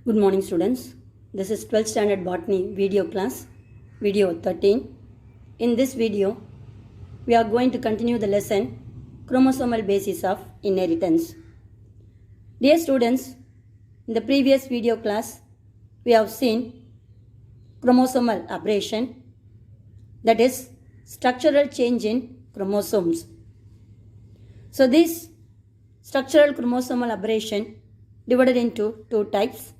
Good morning students. This is 12th standard botany video class, video 13. In this video, we are going to continue the lesson chromosomal basis of inheritance. Dear students, in the previous video class, we have seen chromosomal aberration, that is structural change in chromosomes. So this structural chromosomal aberration divided into two types: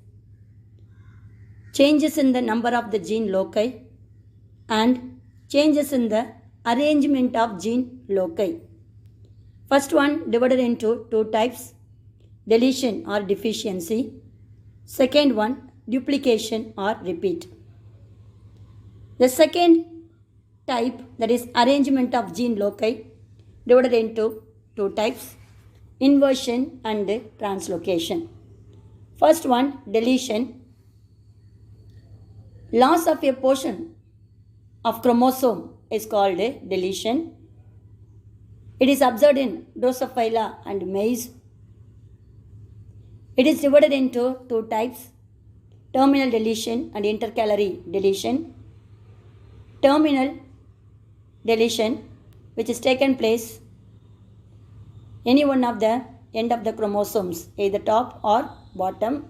changes in the number of the gene loci and changes in the arrangement of gene loci. First one divided into two types: deletion or deficiency. Second one, duplication or repeat. The second type, that is arrangement of gene loci, divided into two types: inversion and translocation. First one, deletion. Loss of a portion of chromosome is called a deletion. It is observed in Drosophila and maize. It is divided into two types: terminal deletion and intercalary deletion. Terminal deletion, which is taken place any one of the end of the chromosomes, either top or bottom.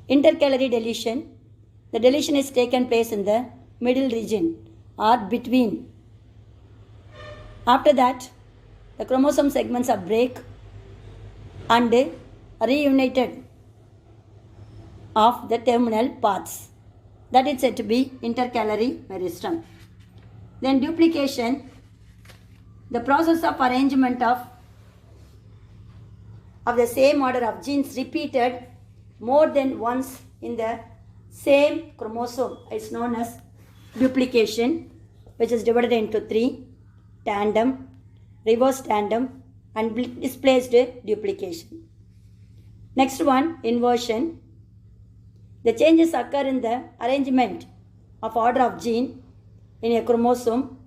Intercalary deletion, the deletion is taken place in the middle region or between. After that, the chromosome segments are break and reunited of the terminal parts. That is said to be intercalary meristem. Then duplication, the process of arrangement of the same order of genes repeated more than once in the same chromosome is known as duplication, which is divided into three: tandem, reverse tandem, and displaced duplication. Next one, inversion. The changes occur in the arrangement of order of gene in a chromosome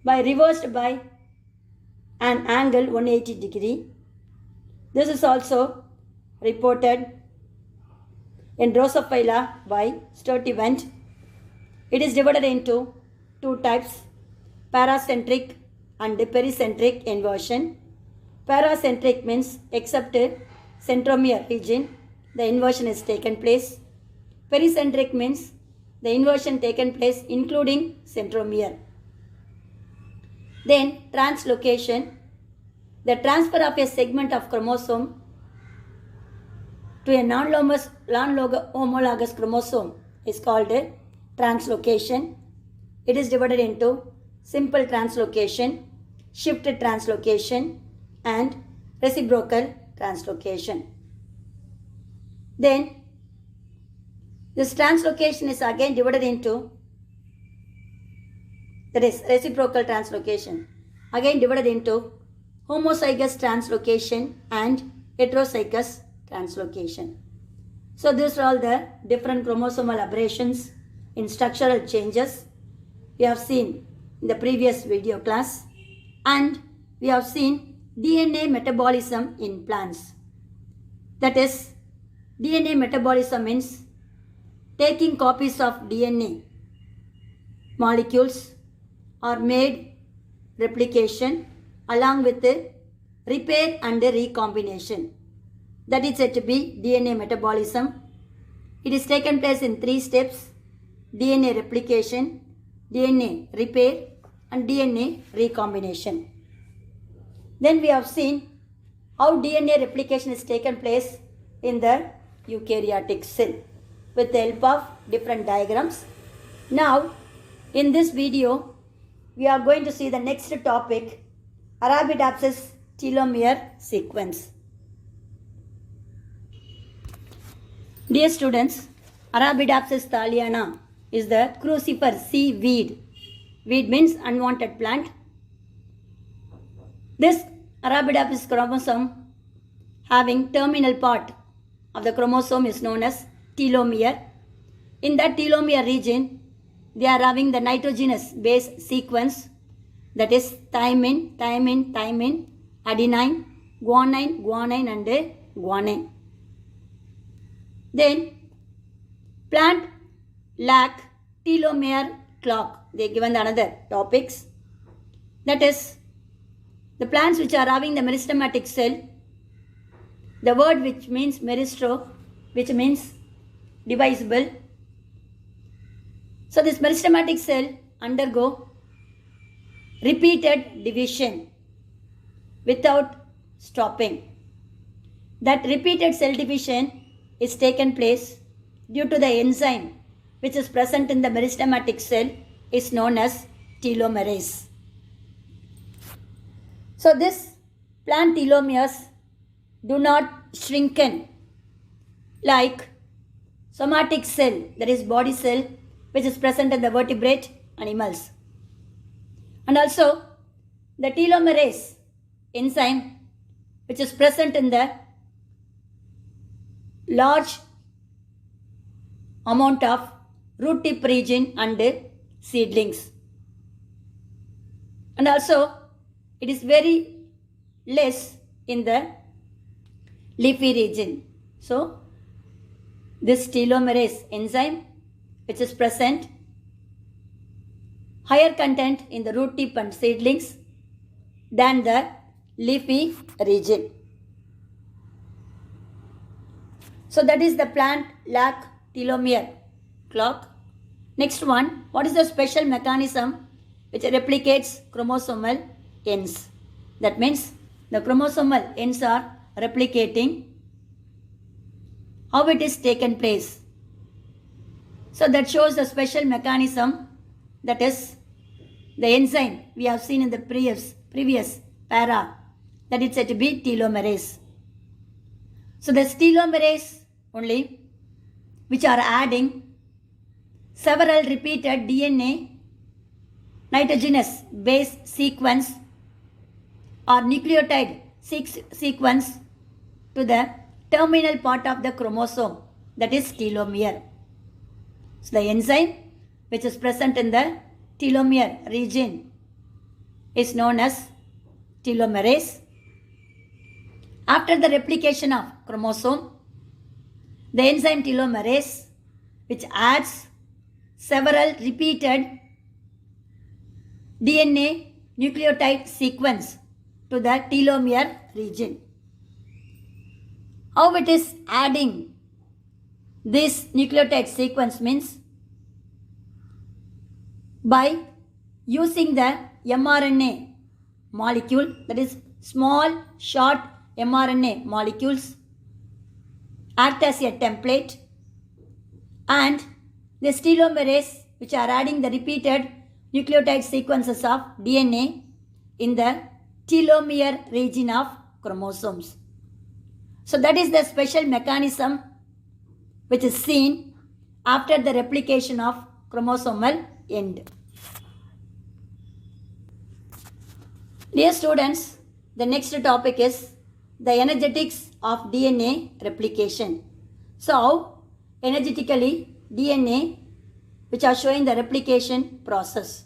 by reversed by an angle 180 degree. This is also reported in Drosophila by Sturtevant. It is divided into two types: paracentric and pericentric inversion. Paracentric means except centromere region, the inversion is taken place. Pericentric means the inversion taken place including centromere. Then translocation, the transfer of a segment of chromosome to a non-homologous chromosome is called translocation. It is divided into simple translocation, shifted translocation, and reciprocal translocation. Then this translocation is again divided into, that is reciprocal translocation, again divided into homozygous translocation and heterozygous translocation. So these are all the different chromosomal aberrations in structural changes we have seen in the previous video class, and we have seen DNA metabolism in plants. That is, DNA metabolism means taking copies of DNA molecules are made replication along with the repair and recombination. That is said to be DNA metabolism. It is taken place in three steps: DNA replication, DNA repair, and DNA recombination. Then we have seen how DNA replication is taken place in the eukaryotic cell with the help of different diagrams. Now, in this video, we are going to see the next topic: Arabidopsis telomere sequence. Dear students, Arabidopsis thaliana is the crucifer sea weed. Weed means unwanted plant. This Arabidopsis chromosome having terminal part of the chromosome is known as telomere. In that telomere region, they are having the nitrogenous base sequence, that is thymine, thymine, thymine, adenine, guanine, guanine, and guanine. Then Plant lack telomere clock. They given another topics. That is, the plants which are having the meristematic cell, the word which means meristro, which means divisible. So this meristematic cell undergo repeated division without stopping. That repeated cell division is taken place due to the enzyme which is present in the meristematic cell is known as telomerase. So this plant telomeres do not shrinken like somatic cell, that is body cell, which is present in the vertebrate animals. And also the telomerase enzyme which is present in the large amount of root tip region and seedlings. And also it is very less in the leafy region. So this telomerase enzyme which is present, higher content in the root tip and seedlings than the leafy region. So that is the plant lack telomere clock. Next one, what is the special mechanism which replicates chromosomal ends? That means the chromosomal ends are replicating. How it is taken place? So that shows the special mechanism, that is the enzyme we have seen in the previous para, that it's said to be telomerase. So the telomerase only which are adding several repeated DNA nitrogenous base sequence or nucleotide sequence to the terminal part of the chromosome, that is telomere. So the enzyme which is present in the telomere region is known as telomerase. After the replication of chromosome, the enzyme telomerase which adds several repeated DNA nucleotide sequence to the telomere region. How it is adding this nucleotide sequence means by using the mRNA molecule, that is small short mRNA molecules act as a template, and the telomerase which are adding the repeated nucleotide sequences of DNA in the telomere region of chromosomes. So that is the special mechanism which is seen after the replication of chromosomal end. Dear students, the next topic is the energetics of DNA replication. So how energetically DNA which are showing the replication process.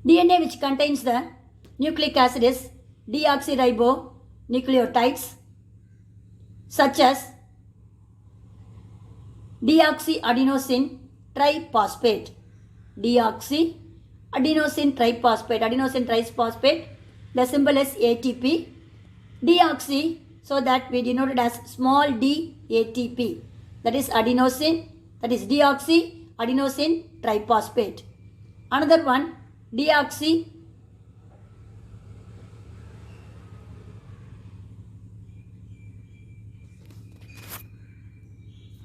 DNA which contains the nucleic acid is deoxyribonucleotides such as deoxyadenosine triphosphate. Deoxyadenosine triphosphate. Adenosine triphosphate. The symbol is ATP. Deoxy, so that we denote it as small d ATP. That is adenosine. That is deoxyadenosine triphosphate. Another one, deoxy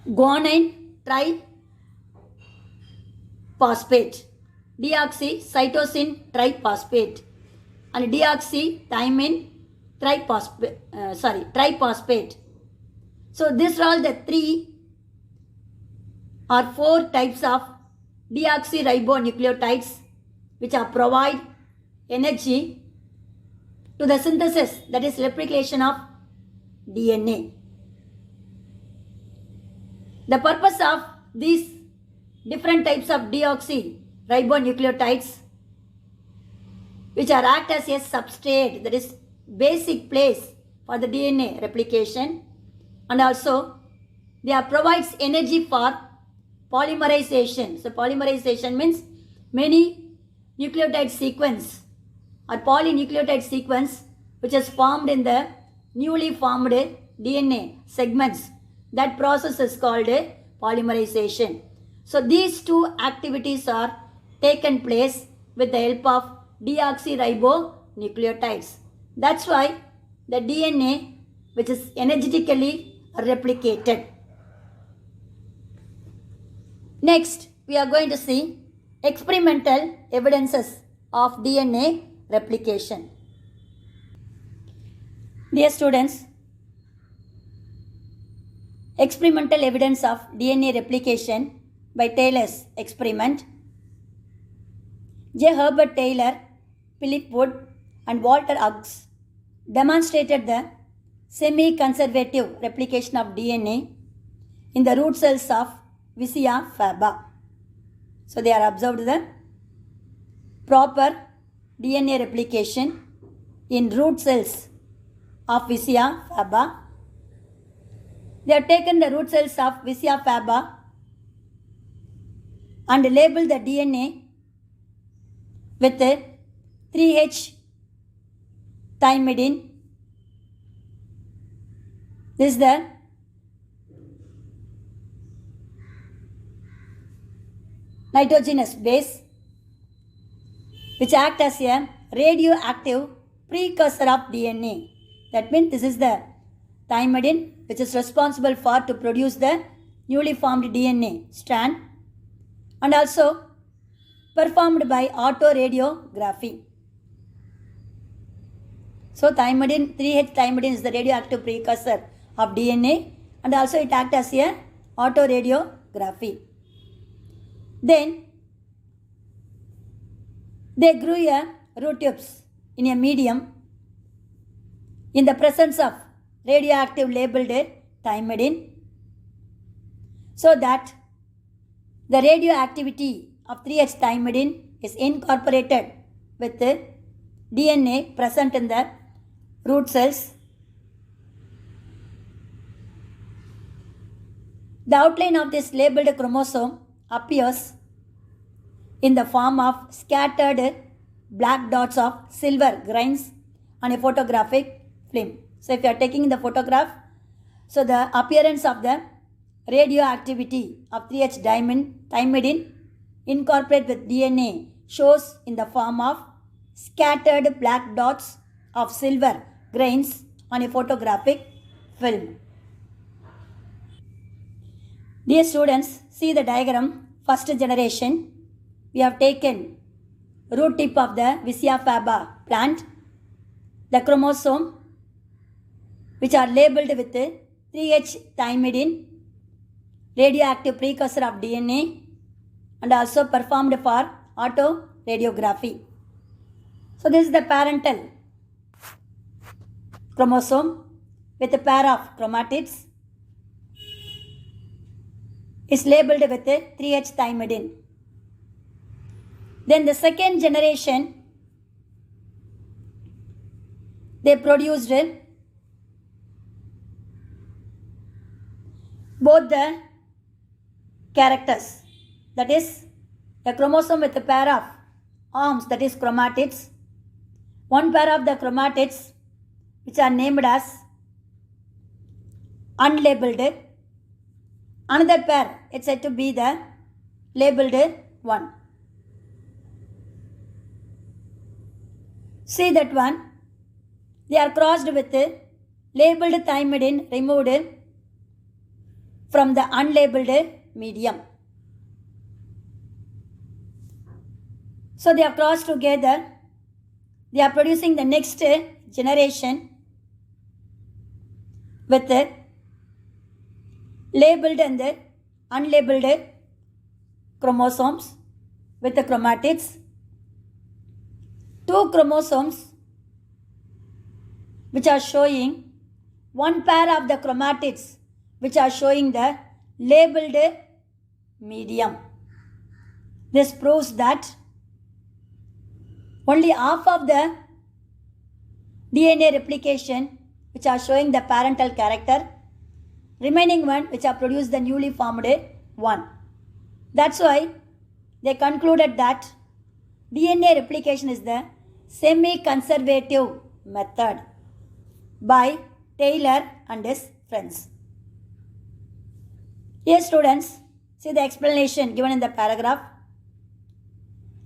guanine triphosphate, deoxycytosine triphosphate, and deoxythymine triphosphate. So these are all the 3 or 4 types of deoxyribonucleotides which are provide energy to the synthesis, that is replication of DNA. The purpose of these different types of deoxyribonucleotides which are act as a substrate, that is basic place for the DNA replication, and also they are provides energy for polymerization. So polymerization means many nucleotide sequence or polynucleotide sequence which is formed in the newly formed DNA segments. That process is called polymerization. So these two activities are taken place with the help of deoxyribonucleotides. That's why the DNA, which is energetically replicated. Next, we are going to see experimental evidences of DNA replication. Dear students, experimental evidence of DNA replication by Taylor's experiment. J. Herbert Taylor, Philip Wood, and Walter Hughes demonstrated the semi-conservative replication of DNA in the root cells of Vicia faba. So they are observed the proper DNA replication in root cells of Vicia faba. They have taken the root cells of Vicia faba and labeled the DNA with 3H thymidine. This is the nitrogenous base which act as a radioactive precursor of DNA. That means this is the thymidine which is responsible for to produce the newly formed DNA strand and also performed by autoradiography. So thymidine, 3H thymidine is the radioactive precursor of DNA and also it acts as a autoradiography. Then they grew a root tubes in a medium in the presence of radioactive labeled thymidine so that the radioactivity of 3H thymidine is incorporated with the DNA present in the root cells. The outline of this labeled chromosome appears in the form of scattered black dots of silver grains on a photographic film. So if you are taking the photograph, so the appearance of the radioactivity of 3H thymidine incorporated with DNA shows in the form of scattered black dots of silver grains on a photographic film. Dear students, see the diagram. First generation, we have taken root tip of the Vicia faba plant, the chromosome which are labeled with 3H thymidine, radioactive precursor of DNA and also performed for autoradiography. So this is the parental chromosome with a pair of chromatids is labeled with 3H thymidine. Then the second generation, they produced both the characters, that is the chromosome with a pair of arms, that is chromatids, one pair of the chromatids which are named as unlabeled, another pair it's said to be the labeled one. See that one, they are crossed with labeled thymidine removed from the unlabeled medium. So they are crossed together, they are producing the next generation with labeled and the unlabeled chromosomes with the chromatids. Two chromosomes which are showing one pair of the chromatids which are showing the labeled medium. This proves that only half of the DNA replication which are showing the parental character, remaining one which are produced the newly formed one. That's why they concluded that DNA replication is the semi-conservative method by Taylor and his friends. Here students, see the explanation given in the paragraph.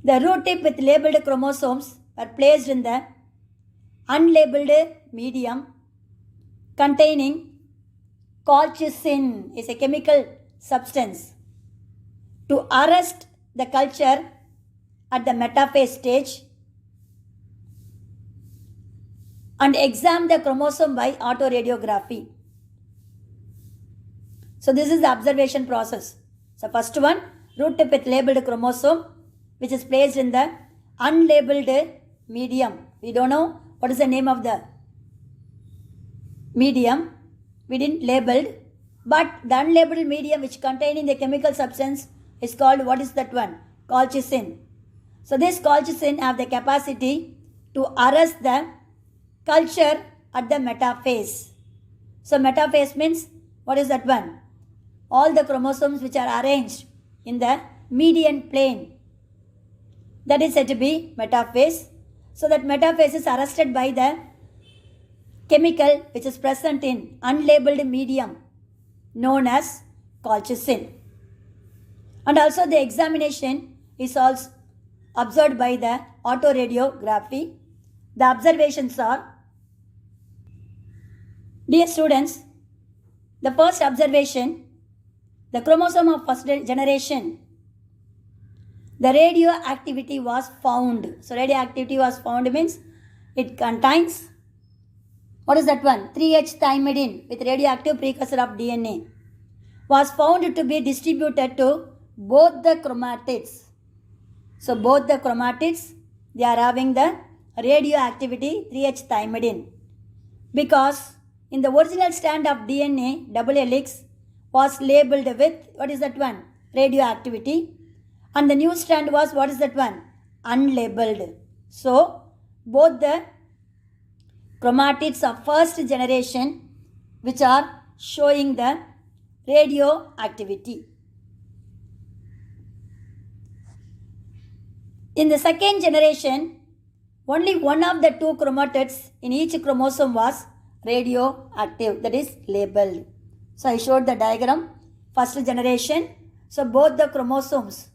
The root tip with labeled chromosomes were placed in the unlabeled medium containing colchicine, is a chemical substance, to arrest the culture at the metaphase stage and examine the chromosome by autoradiography. So this is the observation process. So first one, root tip with labeled chromosome, which is placed in the unlabeled medium. We don't know what is the name of the medium. We didn't labeled, but the unlabeled medium which containing the chemical substance is called, what is that one? Colchicine. So this colchicine have the capacity to arrest the culture at the metaphase. So metaphase means, what is that one? All the chromosomes which are arranged in the median plane, that is said to be metaphase. So that metaphase is arrested by the chemical which is present in unlabeled medium known as colchicine. And also the examination is also observed by the autoradiography. The observations are, dear students, the first observation, the chromosome of first generation, the radioactivity was found. So radioactivity was found means it contains, what is that one? 3H thymidine with radioactive precursor of DNA was found to be distributed to both the chromatids. So both the chromatids, they are having the radioactivity 3H thymidine, because in the original strand of DNA, double helix was labeled with, what is that one? Radioactivity. And the new strand was, what is that one? Unlabeled. So both the chromatids of first generation which are showing the radioactivity. In the second generation, only one of the two chromatids in each chromosome was radioactive, that is labeled. So I showed the diagram, first generation. So both the chromosomes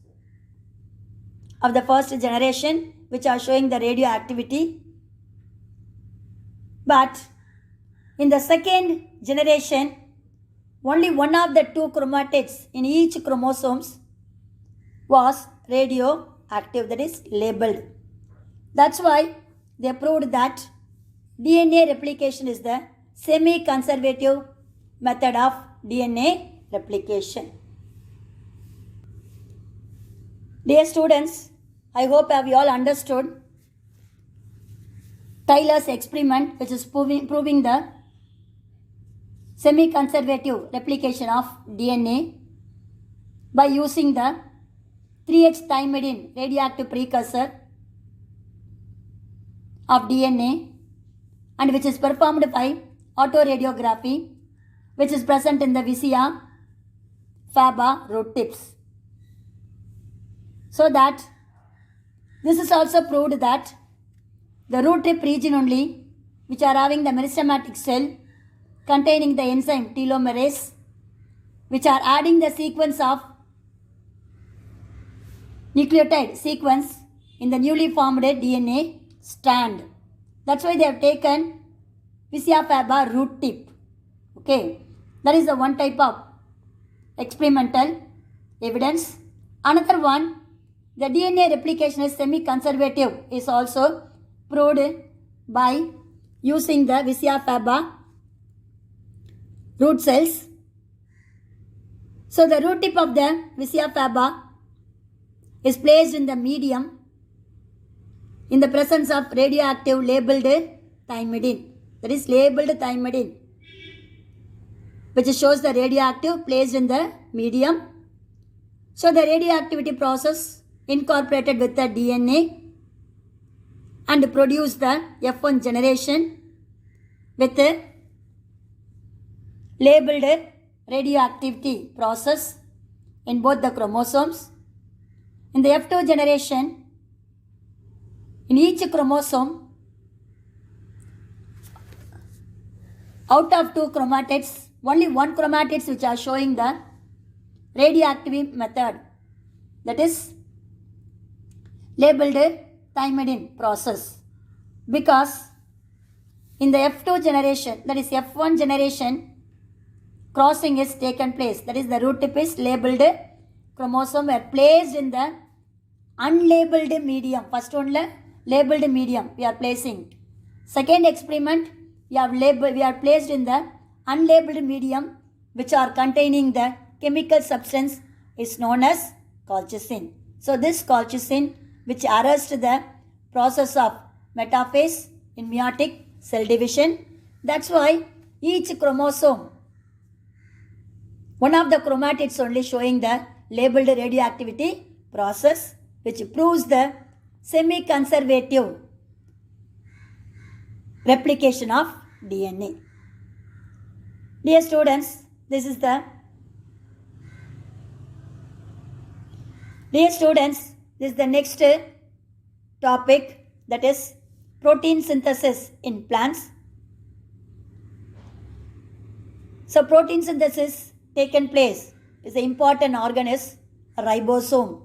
of the first generation which are showing the radioactivity. But in the second generation, only one of the two chromatids in each chromosomes was radioactive, that is labeled. That's why they proved that DNA replication is the semi-conservative method of DNA replication. Dear students, I hope you all understood Taylor's experiment, which is proving the semi-conservative replication of DNA by using the 3H thymidine radioactive precursor of DNA, and which is performed by autoradiography, which is present in the Visia faba root tips. So that this is also proved that the root tip region only, which are having the meristematic cell containing the enzyme telomerase, which are adding the sequence of nucleotide sequence in the newly formed DNA strand. That's why they have taken Visia faba root tip. Okay, that is the one type of experimental evidence. Another one, the DNA replication is semi-conservative, is also proved by using the Visia faba root cells. So the root tip of the Visia faba is placed in the medium in the presence of radioactive labeled thymidine, that is labeled thymidine, which shows the radioactive placed in the medium. So the radioactivity process incorporated with the DNA and produce the F1 generation with the labeled radioactivity process, in both the chromosomes. In the F2 generation, in each chromosome, out of 2 chromatids, only 1 chromatids which are showing the radioactive method, that is labeled thymidine process, because in the F2 generation, that is F1 generation, crossing is taken place, that is the root tip is labeled chromosome were placed in the unlabeled medium. First one labeled medium we are placing. Second experiment we are placed in the unlabeled medium which are containing the chemical substance is known as colchicine. So this colchicine which arrests the process of metaphase in meiotic cell division. That's why each chromosome, one of the chromatids only showing the labeled radioactivity process, which proves the semi-conservative replication of DNA. Dear students, this is the next topic, that is protein synthesis in plants. So protein synthesis taken place is an important organ is a ribosome,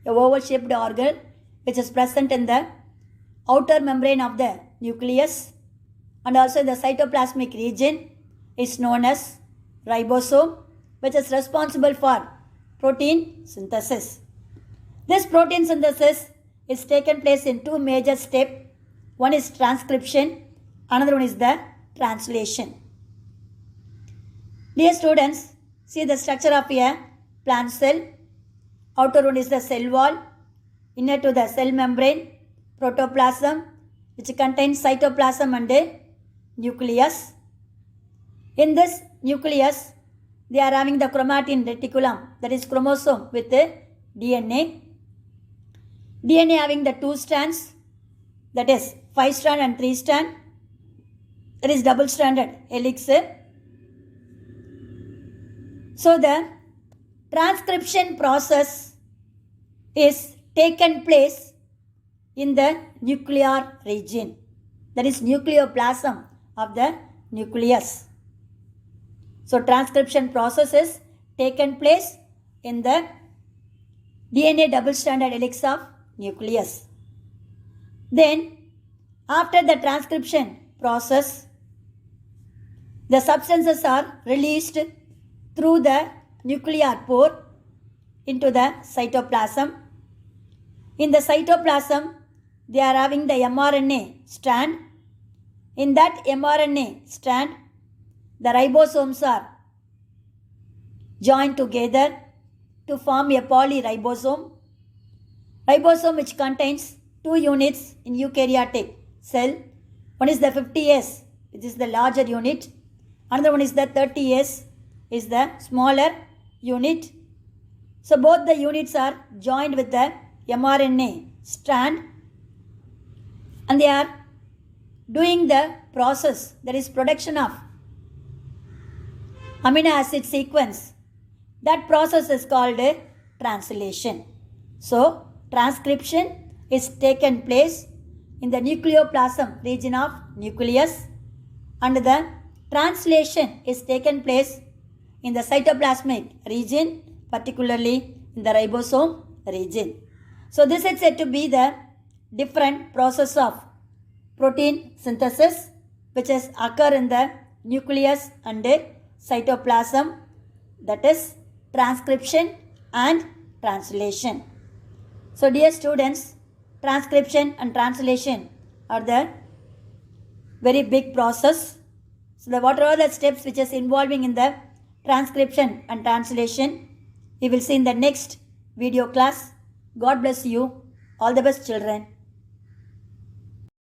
a oval-shaped organ which is present in the outer membrane of the nucleus and also in the cytoplasmic region is known as ribosome, which is responsible for protein synthesis. This protein synthesis is taken place in 2 major steps. One is transcription, another one is the translation. Dear students, see the structure of a plant cell. Outer one is the cell wall, inner to the cell membrane, protoplasm, which contains cytoplasm and nucleus. In this nucleus, they are having the chromatin reticulum, that is chromosome with DNA. DNA having the 2 strands, that is 5 strand and 3 strand, that is double stranded helix. So the transcription process is taken place in the nuclear region, that is nucleoplasm of the nucleus. So transcription process is taken place in the DNA double stranded helix of nucleus. Then after the transcription process, the substances are released through the nuclear pore into the cytoplasm. In the cytoplasm, they are having the mRNA strand. In that mRNA strand, the ribosomes are joined together to form a polyribosome. Ribosome which contains 2 units in eukaryotic cell. One is the 50S, which is the larger unit. Another one is the 30S, is the smaller unit. So both the units are joined with the mRNA strand and they are doing the process, that is production of amino acid sequence. That process is called translation. So transcription is taken place in the nucleoplasm region of nucleus and the translation is taken place in the cytoplasmic region, particularly in the ribosome region. So this is said to be the different process of protein synthesis which is occur in the nucleus and cytoplasm, that is transcription and translation. So dear students, transcription and translation are the very big process. So what are the steps which is involving in the transcription and translation, we will see in the next video class. God bless you. All the best, children.